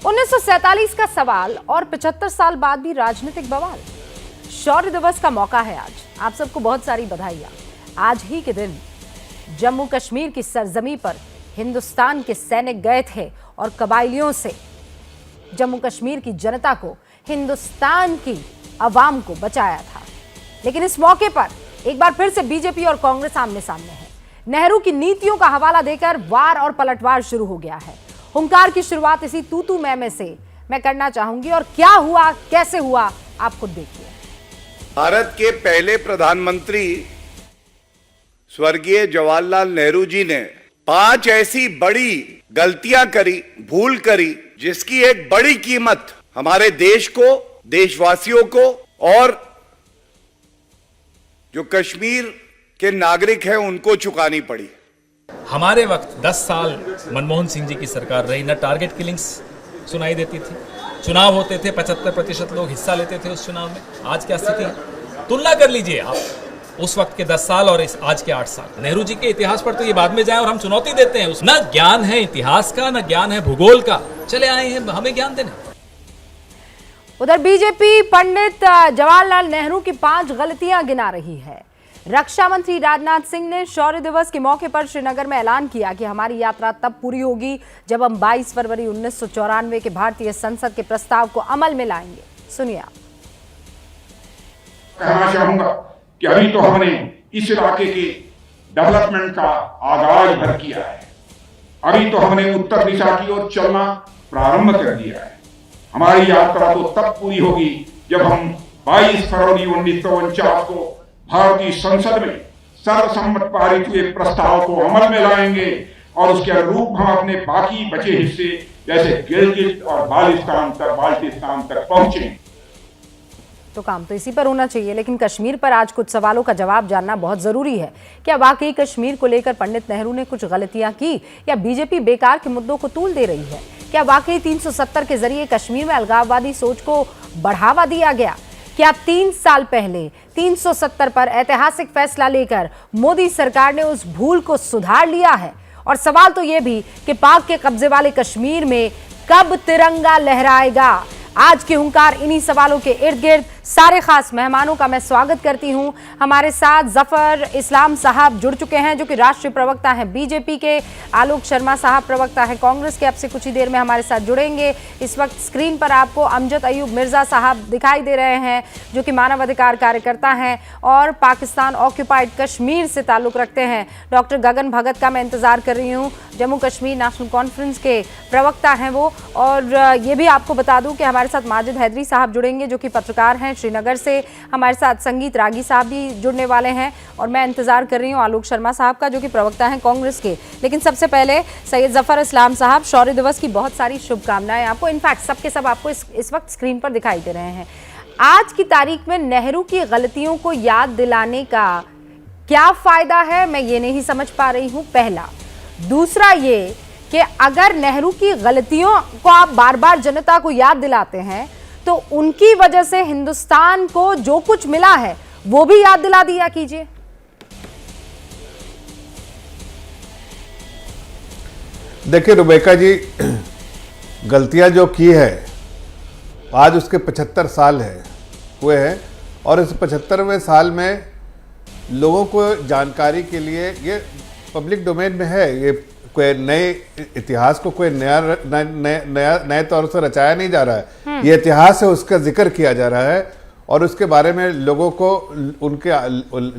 1947 का सवाल और 75 साल बाद भी राजनीतिक बवाल। शौर्य दिवस का मौका है आज। आप सबको बहुत सारी बधाइयां। आज ही के दिन जम्मू कश्मीर की सरजमी पर हिंदुस्तान के सैनिक गए थे और कबायलियों से जम्मू कश्मीर की जनता को, हिंदुस्तान की आवाम को बचाया था। लेकिन इस मौके पर एक बार फिर से बीजेपी और कांग्रेस आमने सामने है। नेहरू की नीतियों का हवाला देकर वार और पलटवार शुरू हो गया है। हुंकार की शुरुआत इसी तू मैं से मैं करना चाहूंगी और क्या हुआ, कैसे हुआ, आप खुद देखिए। भारत के पहले प्रधानमंत्री स्वर्गीय जवाहरलाल नेहरू जी ने 5 ऐसी बड़ी गलतियां करी, भूल करी, जिसकी एक बड़ी कीमत हमारे देश को, देशवासियों को और जो कश्मीर के नागरिक हैं उनको चुकानी पड़ी। हमारे वक्त 10 साल मनमोहन सिंह जी की सरकार रही, न टारगेट किलिंग्स सुनाई देती थी, चुनाव होते थे 75% लोग हिस्सा लेते थे उस चुनाव में। आज क्या स्थिति है? तुलना कर लीजिए आप उस वक्त के 10 साल और आज के 8 साल। नेहरू जी के इतिहास पर तो ये बाद में जाए और हम चुनौती देते हैं। न ज्ञान है इतिहास का, न ज्ञान है भूगोल का, चले आए हैं हमें ज्ञान देने। उधर बीजेपी पंडित जवाहरलाल नेहरू की 5 गलतियां गिना रही है। रक्षा मंत्री राजनाथ सिंह ने शौर्य दिवस के मौके पर श्रीनगर में ऐलान किया कि हमारी यात्रा तब पूरी होगी जब हम 22 फरवरी 1994 के भारतीय संसद के प्रस्ताव को अमल में लाएंगे। सुनिए आप। कहना चाहूंगा कि अभी तो हमने इस इलाके के डेवलपमेंट का आगाज भर किया है। अभी तो हमने उत्तर दिशा की ओर चलना प्रारंभ कर दिया है। हमारी यात्रा तो तब पूरी होगी जब हम 22 फरवरी 1949 को भारतीय संसद में सर्वसम्मत पारित हुए प्रस्ताव को अमल में लाएंगे और उसके अनुरूप हम अपने बाकी बचे हिस्से जैसे गिलगित और बाल्टिस्तान तक पहुंचे। तो काम तो इसी पर होना चाहिए, लेकिन कश्मीर पर आज कुछ सवालों का जवाब जानना बहुत जरूरी है। क्या वाकई कश्मीर को लेकर पंडित नेहरू ने कुछ गलतियां की या बीजेपी बेकार के मुद्दों को तूल दे रही है? क्या वाकई 370 के जरिए कश्मीर में अलगाववादी सोच को बढ़ावा दिया गया? क्या 3 साल पहले 370 पर ऐतिहासिक फैसला लेकर मोदी सरकार ने उस भूल को सुधार लिया है? और सवाल तो यह भी कि पाक के कब्जे वाले कश्मीर में कब तिरंगा लहराएगा? आज के हुंकार इन्हीं सवालों के इर्द गिर्द सारे खास मेहमानों का मैं स्वागत करती हूं। हमारे साथ जफर इस्लाम साहब जुड़ चुके हैं जो कि राष्ट्रीय प्रवक्ता हैं बीजेपी के। आलोक शर्मा साहब प्रवक्ता हैं कांग्रेस के, अब से कुछ ही देर में हमारे साथ जुड़ेंगे। इस वक्त स्क्रीन पर आपको अमजद अयूब मिर्जा साहब दिखाई दे रहे हैं जो कि मानवाधिकार कार्यकर्ता हैं और पाकिस्तान ऑक्यूपाइड कश्मीर से ताल्लुक रखते हैं। डॉक्टर गगन भगत का मैं इंतजार कर रही हूँ, जम्मू कश्मीर नेशनल कॉन्फ्रेंस के प्रवक्ता हैं वो। और ये भी आपको बता दूं कि हमारे साथ माजिद हैदरी साहब जुड़ेंगे जो कि पत्रकार हैं श्रीनगर से। हमारे साथ संगीत रागी साहब भी जुड़ने वाले हैं और मैं इंतजार कर रही हूं आलोक शर्मा साहब का जो कि प्रवक्ता हैं कांग्रेस के। लेकिन सबसे पहले सैयद जफर इस्लाम साहब, शौर्य दिवस की बहुत सारी शुभकामनाएं आपको। इनफैक्ट सबके सब आपको इस वक्त स्क्रीन पर दिखाई दे रहे हैं। आज की तारीख में नेहरू की गलतियों को याद दिलाने का क्या फायदा है, मैं ये नहीं समझ पा रही हूं, पहला। दूसरा ये कि अगर नेहरू की गलतियों को आप बार बार जनता को याद दिलाते हैं तो उनकी वजह से हिंदुस्तान को जो कुछ मिला है वो भी याद दिला दिया कीजिए। देखिए रुबैका जी, गलतियां जो की है आज उसके 75 साल हुए हैं और इस 75वें साल में लोगों को जानकारी के लिए ये पब्लिक डोमेन में है। ये कोई नए इतिहास को कोई नए तौर से रचाया नहीं जा रहा है। ये इतिहास है, उसका जिक्र किया जा रहा है और उसके बारे में लोगों को उनके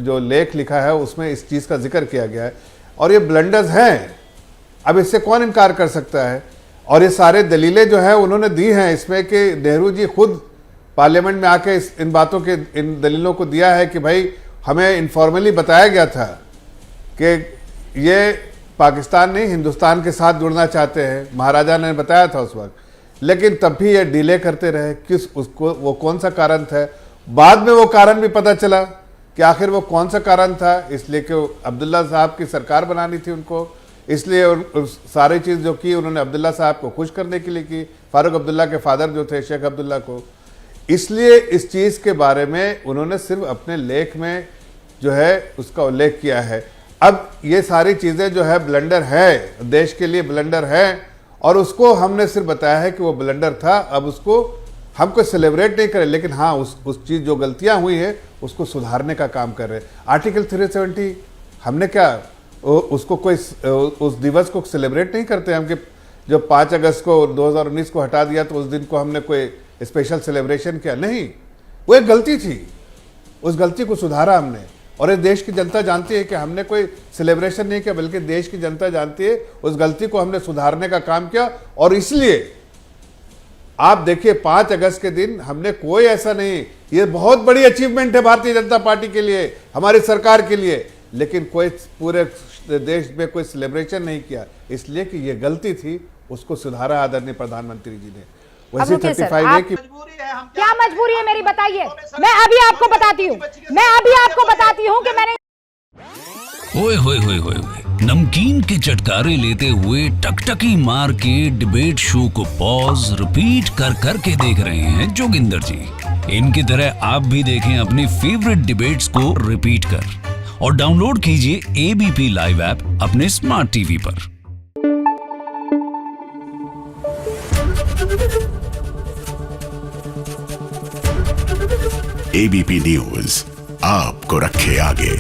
जो लेख लिखा है उसमें इस चीज़ का जिक्र किया गया है और ये ब्लंडर्स हैं। अब इससे कौन इनकार कर सकता है? और ये सारे दलीलें जो है उन्होंने दी हैं इसमें कि नेहरू जी खुद पार्लियामेंट में आके इन बातों के इन दलीलों को दिया है कि भाई हमें इनफॉर्मली बताया गया था कि ये पाकिस्तान नहीं हिंदुस्तान के साथ जुड़ना चाहते हैं, महाराजा ने बताया था उस वक्त, लेकिन तब भी ये डिले करते रहे। उसको वो कौन सा कारण था? बाद में वो कारण भी पता चला कि आखिर वो कौन सा कारण था। इसलिए कि अब्दुल्ला साहब की सरकार बनानी थी उनको, इसलिए सारी चीज़ जो की उन्होंने अब्दुल्ला साहब को खुश करने के लिए की, फारूक अब्दुल्ला के फादर जो थे शेख अब्दुल्ला को। इसलिए इस चीज़ के बारे में उन्होंने सिर्फ अपने लेख में जो है उसका उल्लेख किया है। अब ये सारी चीज़ें जो है ब्लंडर है, देश के लिए ब्लंडर है और उसको हमने सिर्फ बताया है कि वो ब्लंडर था, अब उसको हम कोई सेलिब्रेट नहीं करें, लेकिन हाँ उस चीज़ जो गलतियां हुई हैं उसको सुधारने का काम कर रहे हैं। आर्टिकल 370 हमने क्या उसको कोई उस दिवस को सेलिब्रेट नहीं करते हम कि जो 5 अगस्त को 2019 को हटा दिया तो उस दिन को हमने कोई स्पेशल सेलिब्रेशन किया? नहीं, वो एक गलती थी, उस गलती को सुधारा हमने। और ये देश की जनता जानती है कि हमने कोई सेलिब्रेशन नहीं किया, बल्कि देश की जनता जानती है उस गलती को हमने सुधारने का काम किया। और इसलिए आप देखिए 5 अगस्त के दिन हमने कोई ऐसा नहीं, ये बहुत बड़ी अचीवमेंट है भारतीय जनता पार्टी के लिए, हमारी सरकार के लिए, लेकिन कोई पूरे देश में कोई सेलिब्रेशन नहीं किया, इसलिए कि ये गलती थी, उसको सुधारा आदरणीय प्रधानमंत्री जी ने। वैसे रुकिए सर, 35 है कि क्या मजबूरी है मेरी बताइए, मैं अभी आपको बताती हूँ, कि मैंने ओए होए होए होए होए, नमकीन के चटकारे लेते हुए टकटकी मार के डिबेट शो को पॉज रिपीट कर करके देख रहे हैं जोगिंदर जी। इनकी तरह आप भी देखें अपनी फेवरेट डिबेट्स को रिपीट कर और डाउनलोड कीजिए एबीपी लाइव ऐप अपने स्मार्ट टीवी पर। एबीपी न्यूज आपको रखे आगे।